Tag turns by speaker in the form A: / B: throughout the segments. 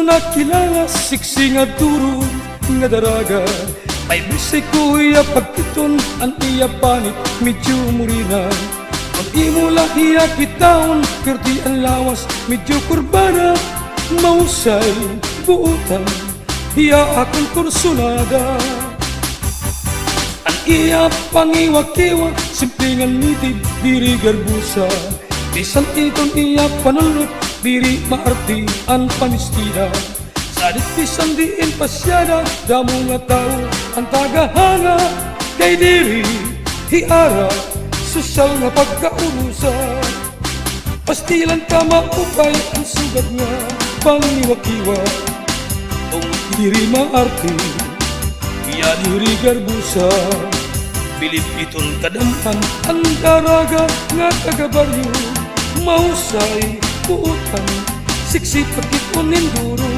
A: nakilala siksi nga duro nga daraga. May bisay ko iya pagkiton ang iya panit medyo murina. Ang imo lahiya kitaon kerdi ang lawas medyo kurbana. Mausay buutan iya akong kursunada. Ang iya pangiwa-kiwa simplingan nitid diri garbusa. Bisan iton iya panulot diri maarti ang pamistida. Sadit bisan diin pasyada damo nga tao ang tagahanga. Kay diri hiara sosyal nga pagkaurusa. Pastilan ka maupay ang sugat nga pangiwa-kiwa. Tong diri maarti iya diri garbusa. Bilib iton kadampan ang daraga nga tagabaryo. Mausay puutan siksi pagkiton ninduro.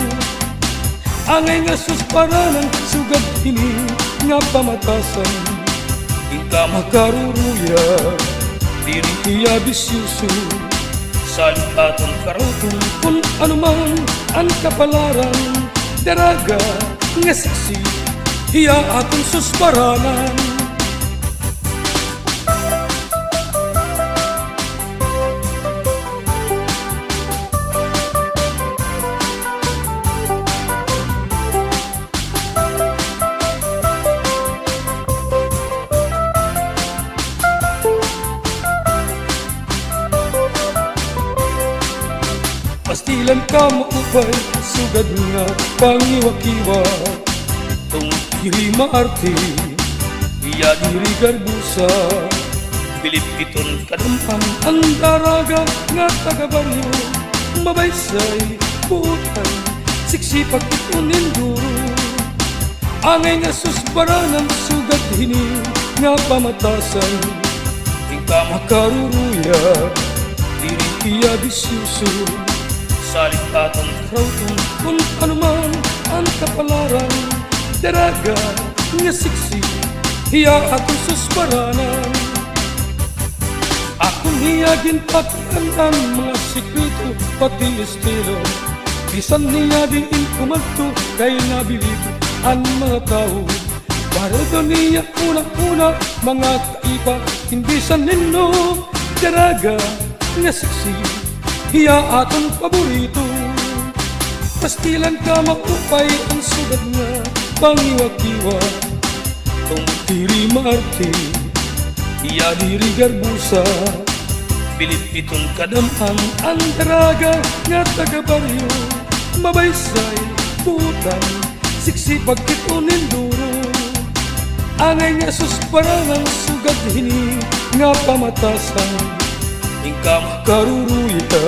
A: Angay nga susparanan sugad ini nga pamatasan. Ika makaruruya diri iya bisyuso. Salit aton karuton kung anuman ang kapalaran. Daraga nga siksi iya aton susparanan. Pastilan ka maupay sugad nga pangiwa-kiwa. Tong diri maarti iya diri garbusa. Bilib iton kadampan ang daraga nga tagabaryo. Mabaysay puutan siksi pagkiton ninduro. Angay nga susbaranan sugad hini nga pamatasan. Ika makaruruya diri iya bisyuso. Salit aton karuton kung anuman ang kapalaran. Daraga nga siksi iya aton susparanan. Akong niya ginpatian ang mga sikreto pati estilo. Bisan niya diin kumadto kay nabilib ang mga tao. Para doon niya una-una mga kaiba hindi sa nino. Daraga nga siksi iya aton paborito. Pastilan ka maupay ang sugat nga pangiwa-kiwa. Tong diri maarti iya diri garbusa. Bilib iton kadampan ang daraga nga tagabaryo. Mabaysay puutan siksi pagkiton ninduro. Angay nga susparangan sugad hini nga pamatasan. Ika makaruruya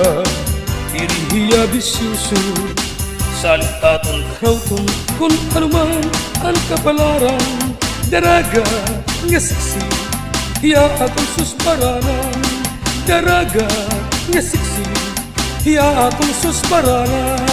A: diri iya bisyuso. Salit aton karuton kung anuman ang kapalaran. Daraga nga siksi iya aton susparanan. Daraga nga siksi iya aton susparanan.